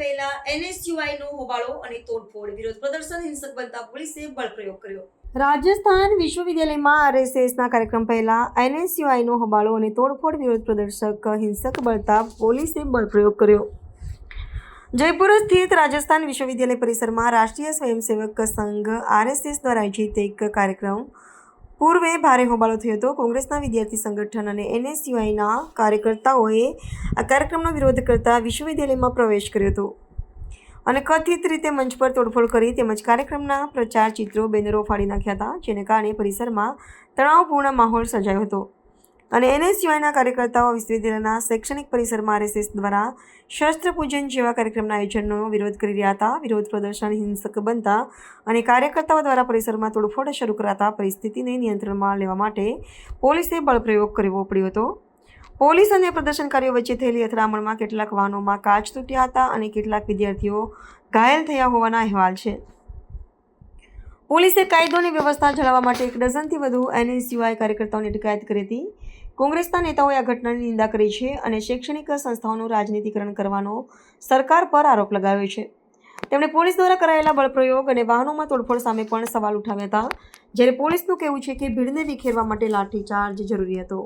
પહેલા NSUI નો હોબાળો અને તોડફોડ, વિરોધ પ્રદર્શન હિંસક બનતા પોલીસે બળપ્રયોગ કર્યો। રાજસ્થાન વિશ્વવિદ્યાલયમાં RSSના કાર્યક્રમ પહેલા NSUIનો હોબાળો અને તોડફોડ, વિરોધ પ્રદર્શક હિંસક બનતા પોલીસે બળપ્રયોગ કર્યો। જયપુર સ્થિત રાજસ્થાન વિશ્વવિદ્યાલય પરિસરમાં રાષ્ટ્રીય સ્વયંસેવક સંઘ RSS દ્વારા આયોજિત એક કાર્યક્રમ પૂર્વે ભારે હોબાળો થયો હતો। કોંગ્રેસના વિદ્યાર્થી સંગઠન અને NSUIના કાર્યકર્તાઓએ આ કાર્યક્રમનો વિરોધ કરતા વિશ્વવિદ્યાલયમાં પ્રવેશ કર્યો હતો અને કથિત રીતે મંચ પર તોડફોડ કરી તેમજ કાર્યક્રમના પ્રચાર ચિત્રો, બેનરો ફાડી નાખ્યા હતા, જેને કારણે પરિસરમાં તણાવપૂર્ણ માહોલ સર્જાયો હતો અને NSUIના કાર્યકર્તાઓ વિશ્વવિદ્યાલયના શૈક્ષણિક પરિસરમાં RSS દ્વારા શસ્ત્ર પૂજન જેવા કાર્યક્રમના આયોજનનો વિરોધ કરી રહ્યા હતા। વિરોધ પ્રદર્શન હિંસક બનતા અને કાર્યકર્તાઓ દ્વારા પરિસરમાં તોડફોડ શરૂ કરાતા પરિસ્થિતિને નિયંત્રણમાં લેવા માટે પોલીસે બળપ્રયોગ કરવો પડ્યો હતો। પોલીસ અને પ્રદર્શનકારીઓ વચ્ચે થયેલી અથડામણમાં કેટલાક વાહનોમાં કાચ તૂટ્યા હતા અને કેટલાક વિદ્યાર્થીઓ ઘાયલ થયા હોવાના અહેવાલ છે। પોલીસે કાયદો અને વ્યવસ્થા જાળવવા માટે 1 ડઝનથી વધુ NSUI કાર્યકર્તાઓની અટકાયત કરી હતી। કોંગ્રેસના નેતાઓએ આ ઘટનાની નિંદા કરી છે અને શૈક્ષણિક સંસ્થાઓનું રાજનીતિકરણ કરવાનો સરકાર પર આરોપ લગાવ્યો છે। તેમણે પોલીસ દ્વારા કરાયેલા બળપ્રયોગ અને વાહનોમાં તોડફોડ સામે પણ સવાલ ઉઠાવ્યા હતા, જ્યારે પોલીસનું કહેવું છે કે ભીડને વિખેરવા માટે લાઠીચાર્જ જરૂરી હતો।